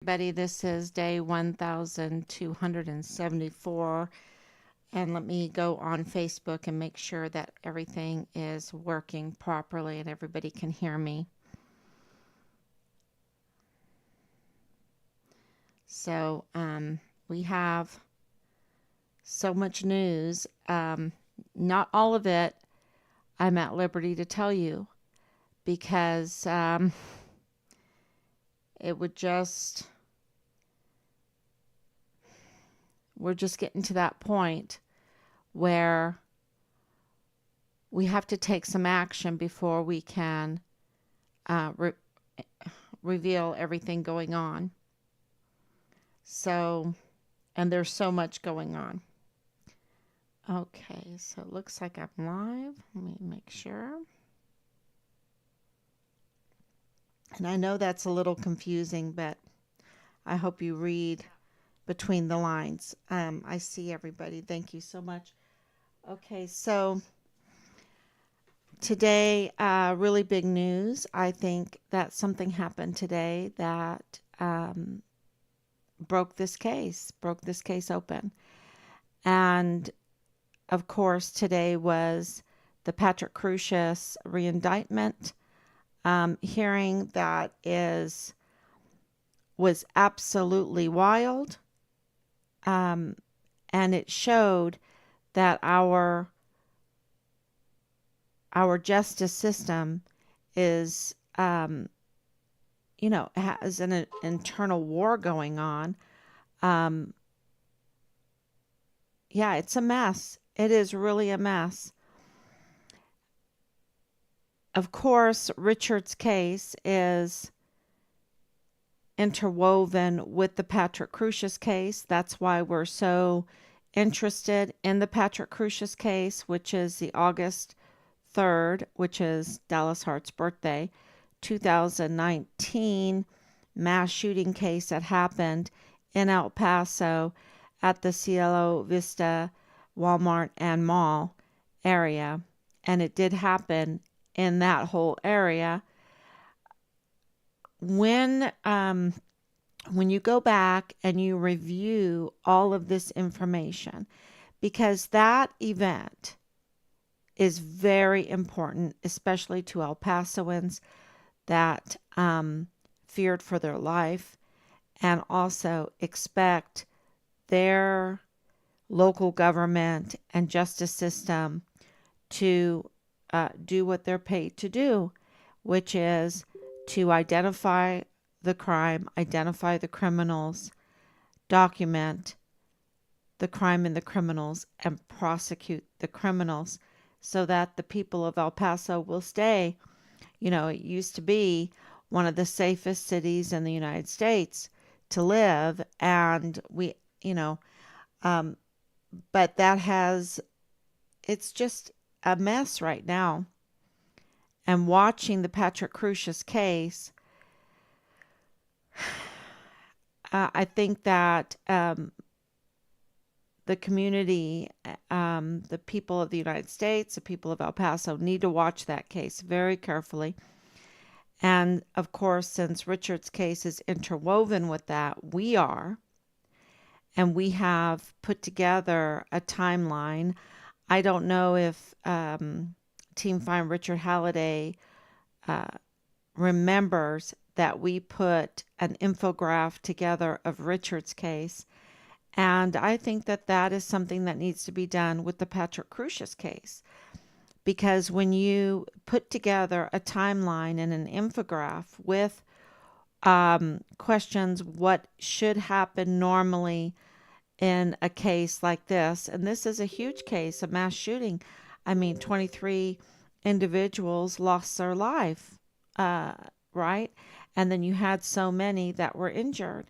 Everybody, this is day 1274, and let me go on Facebook and make sure that everything is working properly and everybody can hear me. So, we have so much news. Not all of it I'm at liberty to tell you because it would just, we're just getting to that point where we have to take some action before we can reveal everything going on. So, and there's so much going on. Okay, so it looks like I'm live. Let me make sure. And I know that's a little confusing, but I hope you read between the lines. I see everybody. Thank you so much. Okay, so today, really big news. I think that something happened today that broke this case open. And of course, today was the Patrick Crucius reindictment hearing that was absolutely wild. And it showed that our justice system is, has an internal war going on. Yeah, it's a mess. It is really a mess. Of course, Richard's case is interwoven with the Patrick Crucius case. That's why we're so interested in the Patrick Crucius case, which is the August 3rd, which is Dallas Hart's birthday, 2019 mass shooting case that happened in El Paso at the Cielo Vista Walmart and Mall area. And it did happen in that whole area. When you go back and you review all of this information, because that event is very important, especially to El Pasoans that feared for their life and also expect their local government and justice system to do what they're paid to do, which is to identify the crime, identify the criminals, document the crime and the criminals, and prosecute the criminals so that the people of El Paso will stay. It used to be one of the safest cities in the United States to live, and but it's just a mess right now. And watching the Patrick Crucius case, I think that the community, the people of the United States, the people of El Paso need to watch that case very carefully. And of course, since Richard's case is interwoven with that, we have put together a timeline. I don't know if Team Find Richard Halliday remembers that we put an infographic together of Richard's case. And I think that is something that needs to be done with the Patrick Crucius case. Because when you put together a timeline and an infographic with questions, what should happen normally in a case like this, and this is a huge case, a mass shooting. 23 individuals lost their life, right? And then you had so many that were injured.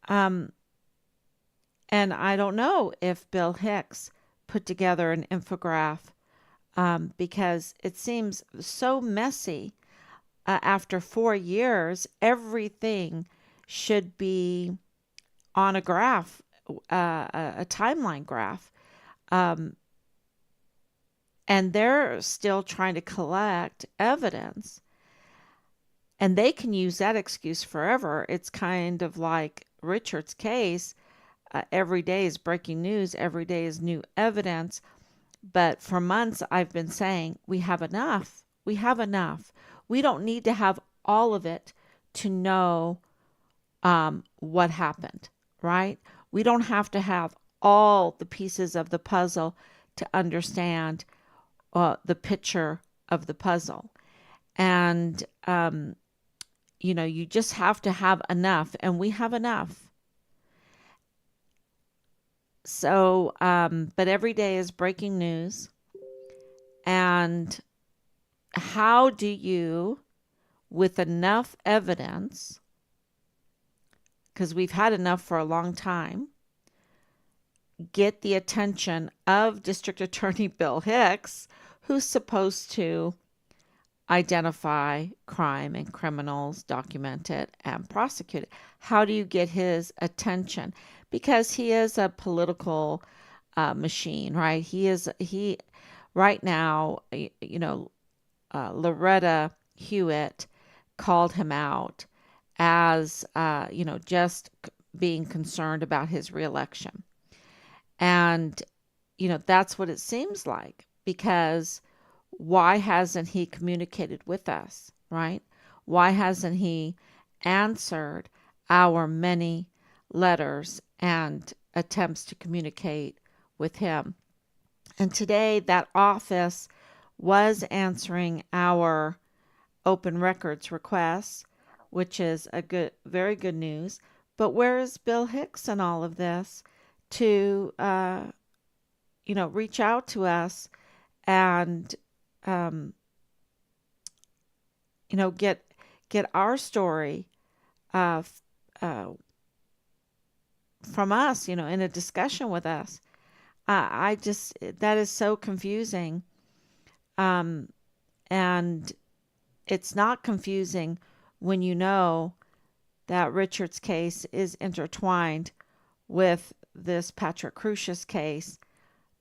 And I don't know if Bill Hicks put together an infographic because it seems so messy. After 4 years, everything should be on a graph, a timeline graph. And they're still trying to collect evidence. And they can use that excuse forever. It's kind of like Richard's case. Every day is breaking news, every day is new evidence. But for months, I've been saying we have enough. We have enough. We don't need to have all of it to know what happened, right? We don't have to have all the pieces of the puzzle to understand the picture of the puzzle. And, you just have to have enough, and we have enough. So, but every day is breaking news. And how do you, with enough evidence, because we've had enough for a long time, get the attention of District Attorney Bill Hicks, who's supposed to identify crime and criminals, document it, and prosecute it? How do you get his attention? Because he is a political machine, right? He right now, Loretta Hewitt called him out as, just being concerned about his reelection. And, that's what it seems like, because why hasn't he communicated with us, right? Why hasn't he answered our many letters and attempts to communicate with him? And today, that office was answering our open records requests, which is very good news. But where is Bill Hicks in all of this to, reach out to us and, um, get our story uh, from us, in a discussion with us? That is so confusing. Um, and it's not confusing when you know that Richard's case is intertwined with this Patrick Crucius case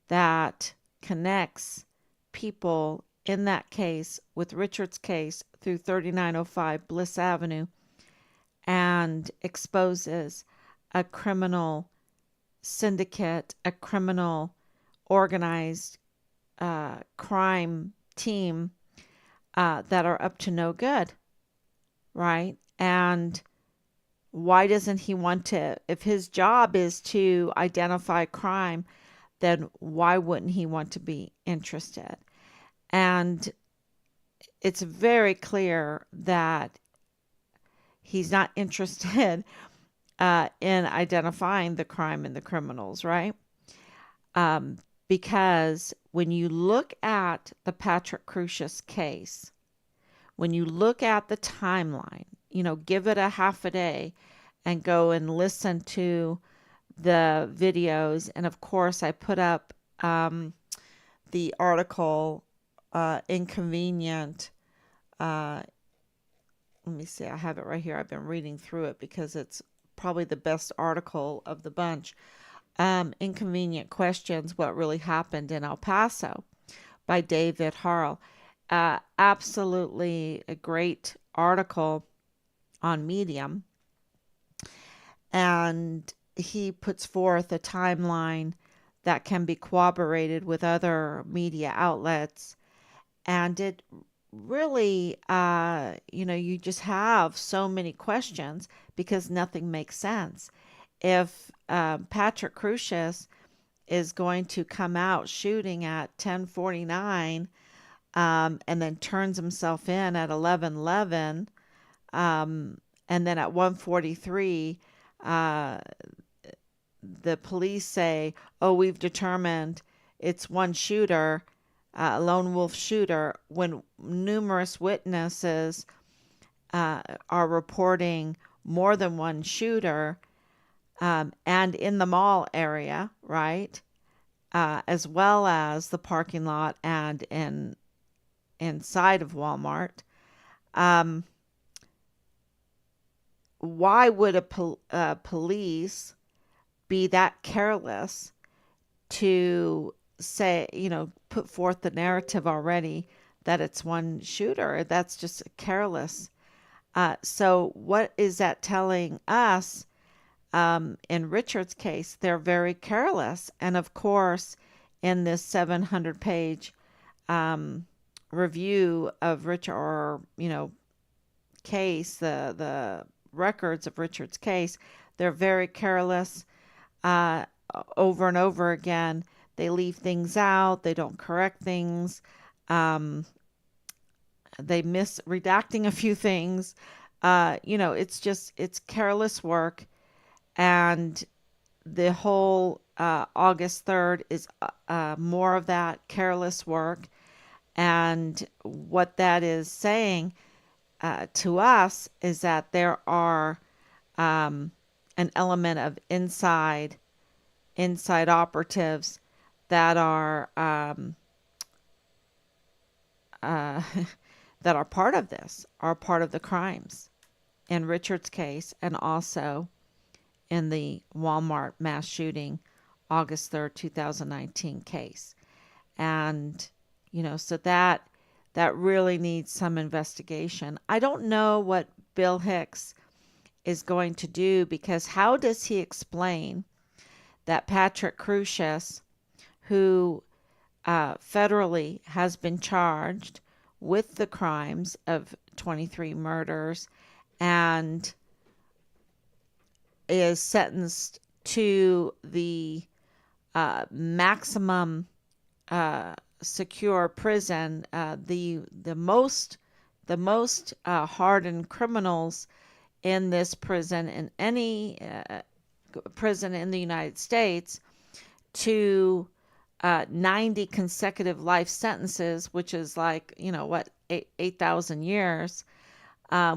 that connects people in that case with Richard's case through 3905 Bliss Avenue and exposes a criminal syndicate, a criminal organized crime team that are up to no good, right? And why doesn't he want to? If his job is to identify crime, then why wouldn't he want to be interested? And it's very clear that he's not interested in identifying the crime and the criminals, right? Because when you look at the Patrick Crucius case, when you look at the timeline, give it a half a day and go and listen to the videos. And of course, I put up the article, Inconvenient. Let me see, I have it right here. I've been reading through it because it's probably the best article of the bunch. Inconvenient Questions, What Really Happened in El Paso by David Harrell. Absolutely a great article on Medium. And he puts forth a timeline that can be corroborated with other media outlets. And it really, you just have so many questions because nothing makes sense. If Patrick Crucius is going to come out shooting at 10:49 and then turns himself in at 11:11, and then at 1:43 the police say, oh, we've determined it's one shooter, a lone wolf shooter, when numerous witnesses are reporting more than one shooter, and in the mall area, right, as well as the parking lot and inside of Walmart. Why would police be that careless to say, put forth the narrative already that it's one shooter? That's just careless. So what is that telling us? In Richard's case, they're very careless. And of course, in this 700-page um, review of Richard, or case, the records of Richard's case, they're very careless. Uh, Over and over again, they leave things out. They don't correct things. Um, they miss redacting a few things. It's careless work, and the whole August 3rd is more of that careless work. And what that is saying to us is that there are um, an element of inside operatives that are uh, that are part of this, are part of the crimes in Richard's case, and also in the Walmart mass shooting, August 3rd, 2019 case. And so that really needs some investigation. I don't know what Bill Hicks is going to do, because how does he explain that Patrick Crucius, who federally has been charged with the crimes of 23 murders and is sentenced to the maximum secure prison, the most hardened criminals in this prison, in any prison in the United States, to 90 consecutive life sentences, which is like, what, 8,000 years,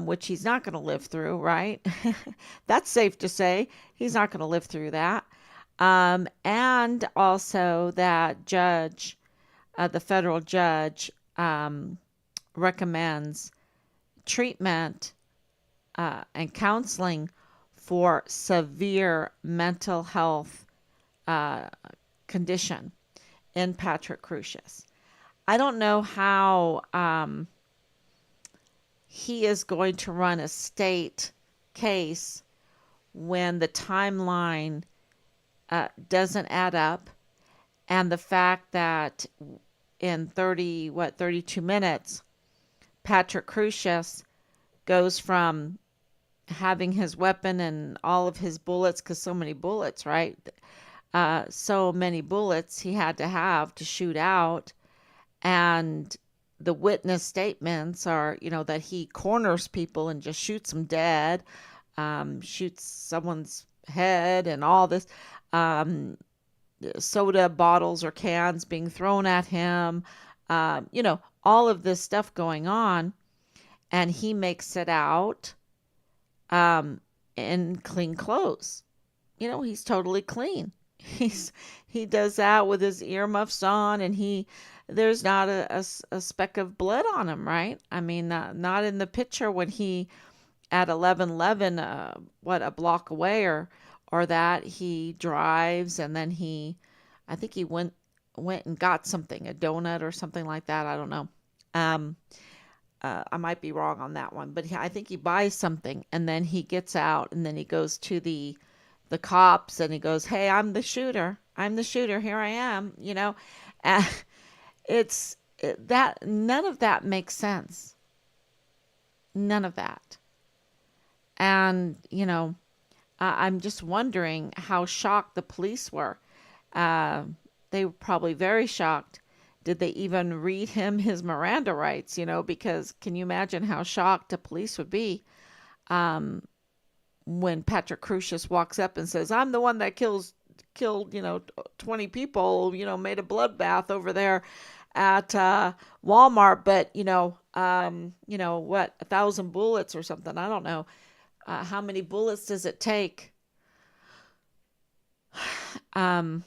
which he's not going to live through, right? That's safe to say. He's not going to live through that. And also that judge, the federal judge, recommends treatment and counseling for severe mental health uh, condition in Patrick Crucius. I don't know how he is going to run a state case when the timeline doesn't add up, and the fact that in 32 minutes, Patrick Crucius goes from having his weapon and all of his bullets, because so many bullets, right? So many bullets he had to have to shoot out. And the witness statements are, that he corners people and just shoots them dead, shoots someone's head, and all this. Um, Soda bottles or cans being thrown at him, all of this stuff going on. And he makes it out um, in clean clothes. He's totally clean. He does that with his earmuffs on, and there's not a speck of blood on him, right? I mean, not in the picture when he at 11:11, a block away, or that he drives, and then I think he went and got something, a donut or something like that. I don't know. Um, I might be wrong on that one, but I think he buys something, and then he gets out, and then he goes to the cops, and he goes, "Hey, I'm the shooter. I'm the shooter. Here I am." And that none of that makes sense. None of that. And I'm just wondering how shocked the police were. Uh, they were probably very shocked. Did they even read him his Miranda rights? Because can you imagine how shocked the police would be when Patrick Crucius walks up and says, "I'm the one that killed 20 people, made a bloodbath over there at Walmart, but what, 1,000 bullets or something? I don't know. How many bullets does it take?" Um,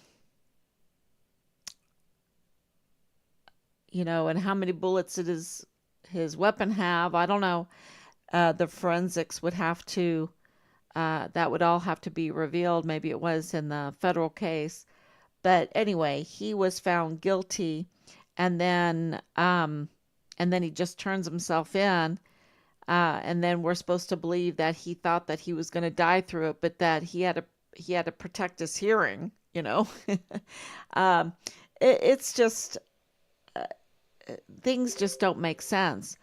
and how many bullets did his weapon have? I don't know. The forensics would have to, that would all have to be revealed. Maybe it was in the federal case. But anyway, he was found guilty, and then he just turns himself in And then we're supposed to believe that he thought that he was going to die through it, but that he had to protect his hearing, you know. um, it's just things just don't make sense.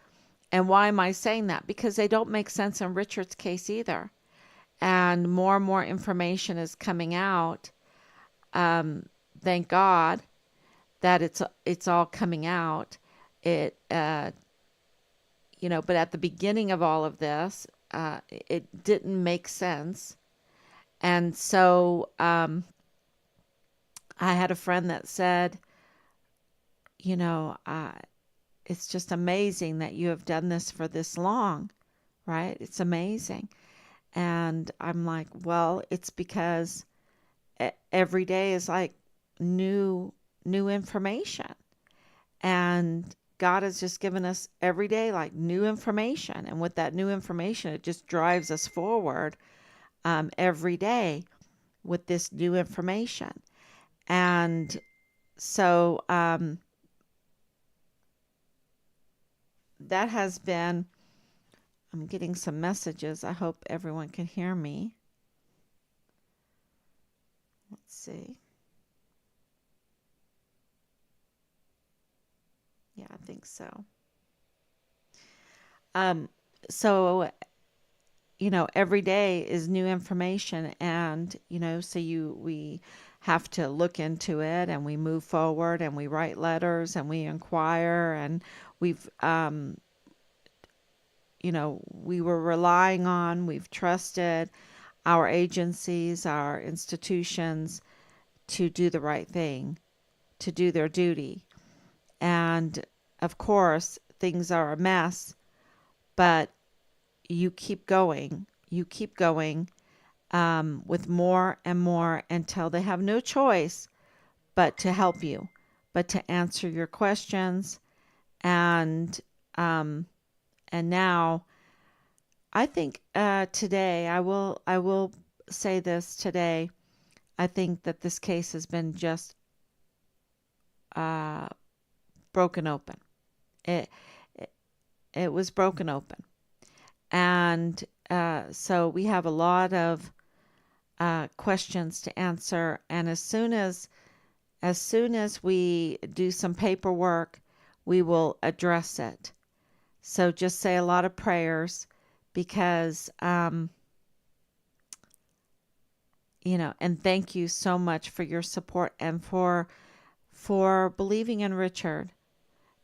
And why am I saying that? Because they don't make sense in Richard's case either. And more information is coming out. Thank God that it's all coming out. It but at the beginning of all of this, it didn't make sense. And so I had a friend that said, you know, it's just amazing that you have done this for this long, right? It's amazing. And I'm like, well, it's because every day is like new information. And God has just given us every day like new information. And with that new information, it just drives us forward every day with this new information. And so that has been, I'm getting some messages. I hope everyone can hear me. Let's see. Yeah, I think so. Um, so, every day is new information, and, so we have to look into it, and we move forward, and we write letters, and we inquire, and we've, we've trusted our agencies, our institutions to do the right thing, to do their duty. And of course, things are a mess, but you keep going. You keep going with more and more until they have no choice but to help you, but to answer your questions. And now, I think today I will say this today. I think that this case has been just uh, broken open. It, it it was broken open, and so we have a lot of questions to answer. And as soon as we do some paperwork, we will address it. So just say a lot of prayers because and thank you so much for your support and for believing in Richard,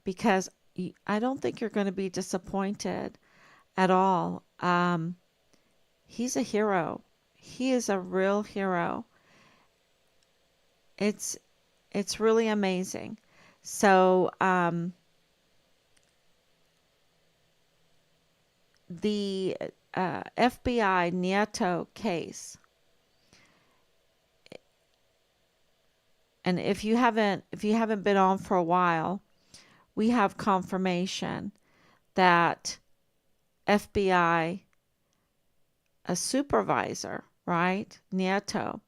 because I don't think you're going to be disappointed at all. He's a hero. He is a real hero. It's it's really amazing. So the FBI Nieto case, and if you haven't been on for a while, we have confirmation that FBI, a supervisor, right, Nieto,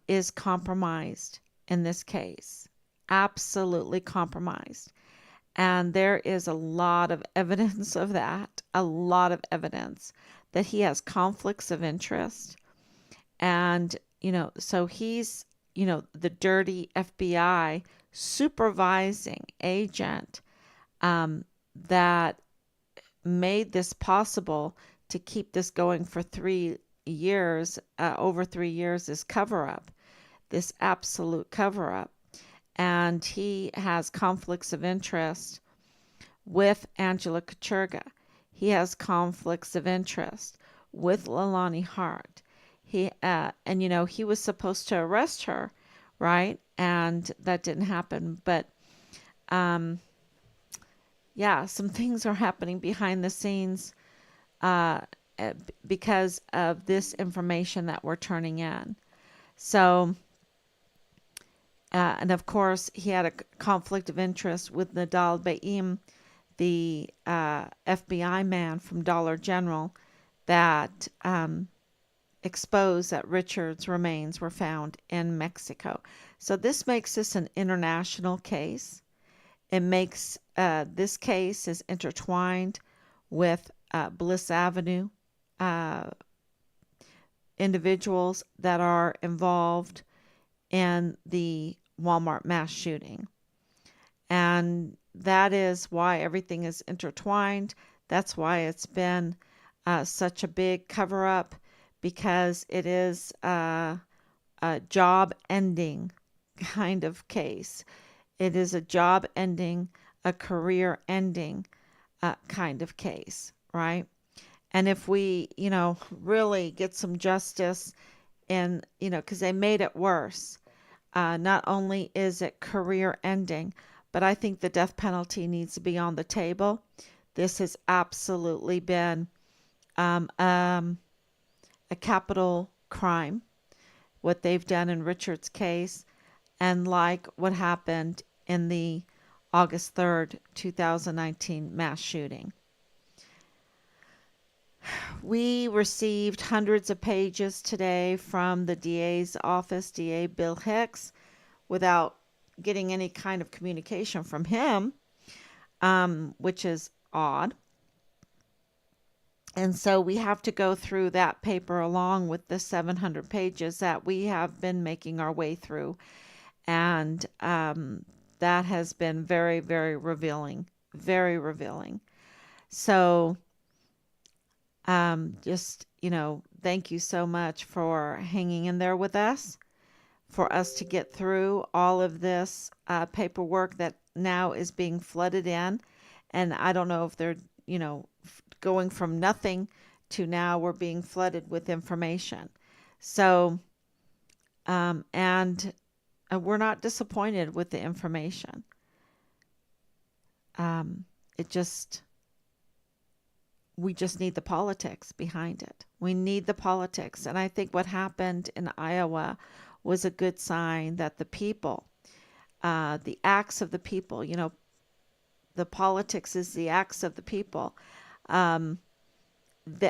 is compromised in this case. Absolutely compromised. And there is a lot of evidence of that, a lot of evidence that he has conflicts of interest. And, so he's, the dirty FBI supervising agent that made this possible to keep this going for 3 years, over 3 years, this cover up, this absolute cover up. And he has conflicts of interest with Angela Kachurga. He has conflicts of interest with Leilani Hart. He was supposed to arrest her, right? And that didn't happen. But yeah, some things are happening behind the scenes uh, because of this information that we're turning in. So, and of course, he had a conflict of interest with Nadal Baim, the FBI man from Dollar General that exposed that Richard's remains were found in Mexico. So this makes this an international case. It makes this case is intertwined with Bliss Avenue uh, individuals that are involved in the Walmart mass shooting. And that is why everything is intertwined. That's why it's been such a big cover up, because it is a job ending kind of case. It is a job ending, a career ending kind of case, right? And if we, really get some justice in, because they made it worse. Not only is it career ending, but I think the death penalty needs to be on the table. This has absolutely been um, um, a capital crime, what they've done in Richard's case, and like what happened in the August 3rd, 2019 mass shooting. We received hundreds of pages today from the DA's office, DA Bill Hicks, without getting any kind of communication from him, which is odd. And so we have to go through that paper along with the 700 pages that we have been making our way through. And that has been very, very revealing, very revealing. So just, thank you so much for hanging in there with us, for us to get through all of this paperwork that now is being flooded in. And I don't know if they're, going from nothing to now we're being flooded with information. So, and we're not disappointed with the information. It just, we just need the politics behind it. We need the politics. And I think what happened in Iowa was a good sign that the people, the acts of the people, the politics is the acts of the people.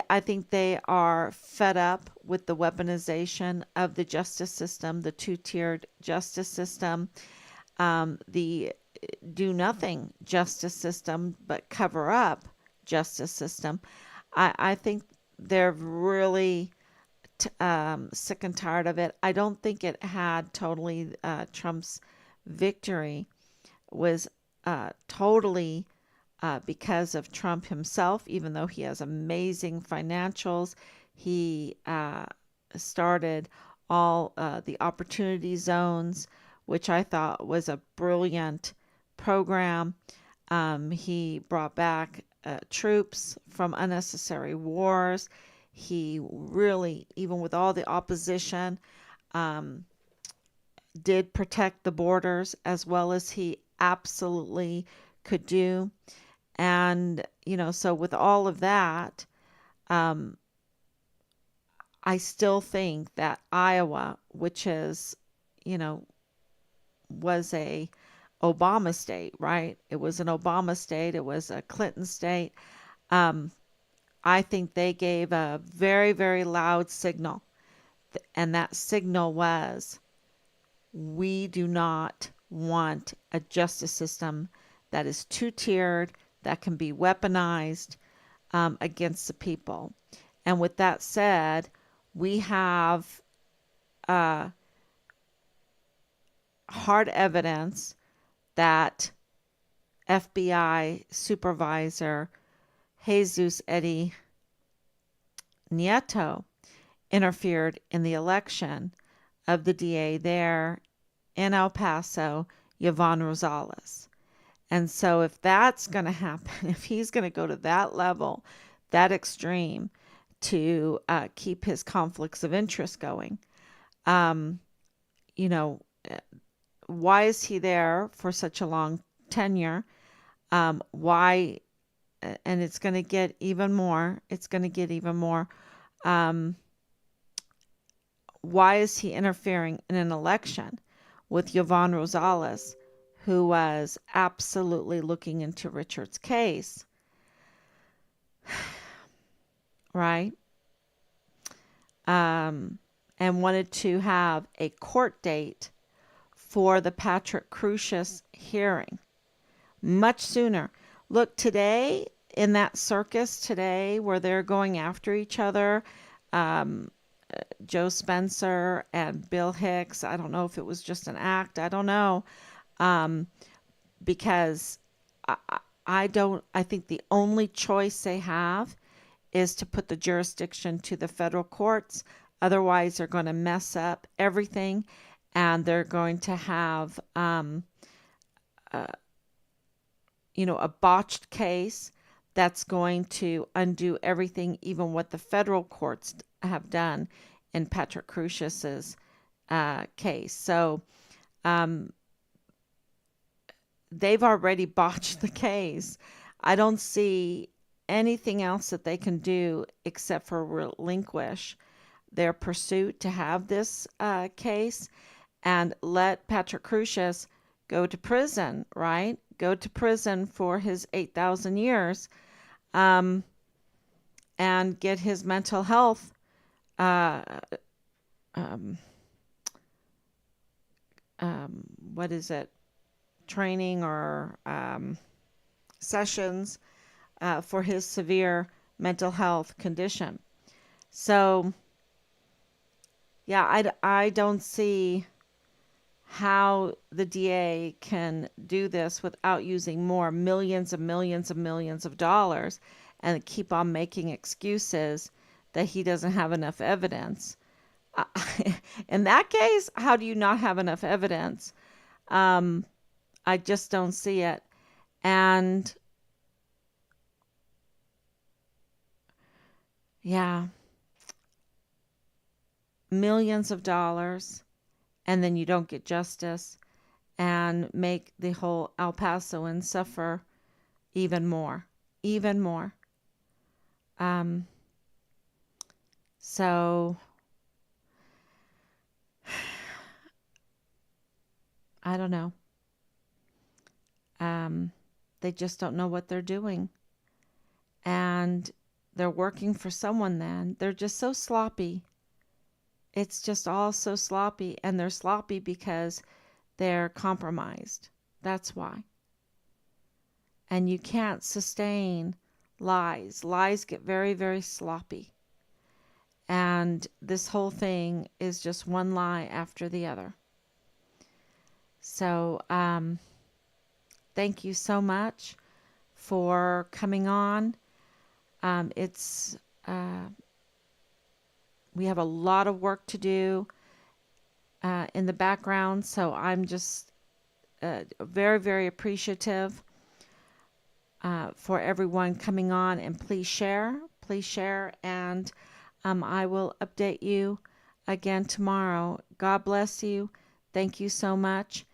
I think they are fed up with the weaponization of the justice system, the two-tiered justice system, the do nothing justice system, but cover up justice system. I think they're really sick and tired of it. I don't think it had totally Trump's victory was totally because of Trump himself, even though he has amazing financials. He started all the opportunity zones, which I thought was a brilliant program. He brought back troops from unnecessary wars. He really, even with all the opposition, did protect the borders as well as he absolutely could do. And, so with all of that, I still think that Iowa, which is, was a Obama state, right? It was an Obama state. It was a Clinton state. I think they gave a very, very loud signal. And that signal was, we do not want a justice system that is two-tiered, that can be weaponized against the people. And with that said, we have hard evidence that FBI supervisor Jesus Eddie Nieto interfered in the election of the DA there in El Paso, Yvonne Rosales. And so if that's going to happen, if he's going to go to that level, that extreme, to keep his conflicts of interest going, why is he there for such a long tenure? Why? And it's going to get even more. It's going to get even more. Why is he interfering in an election with Yvonne Rosales, who was absolutely looking into Richard's case? Right? And wanted to have a court date for the Patrick Crusius hearing much sooner. Look, today in that circus today where they're going after each other, um, Joe Spencer and Bill Hicks. I don't know if it was just an act. I don't know. Um, because I don't, I think the only choice they have is to put the jurisdiction to the federal courts. Otherwise, they're going to mess up everything, and they're going to have, uh, a botched case that's going to undo everything, even what the federal courts have done in Patrick Crusius's case. So um, they've already botched the case. I don't see anything else that they can do except for relinquish their pursuit to have this case and let Patrick Crusius go to prison, right? Go to prison for his 8,000 years, um, and get his mental health, uh, um, what is it, training or sessions for his severe mental health condition. So, yeah, I don't see how the DA can do this without using more millions and millions and millions of dollars and keep on making excuses that he doesn't have enough evidence. Uh, in that case, how do you not have enough evidence? Um, I just don't see it. And yeah, millions of dollars, and then you don't get justice and make the whole El Pasoan suffer even more, even more. Um, so I don't know. Um, they just don't know what they're doing. And they're working for someone then. They're just so sloppy. It's just all so sloppy. And they're sloppy because they're compromised. That's why. And you can't sustain lies. Lies get very, very sloppy. And this whole thing is just one lie after the other. So, thank you so much for coming on. It's we have a lot of work to do in the background, so I'm just very, very appreciative for everyone coming on. And please share, and I will update you again tomorrow. God bless you. Thank you so much,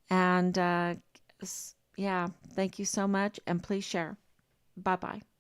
and yeah, thank you so much, and please share. Bye bye.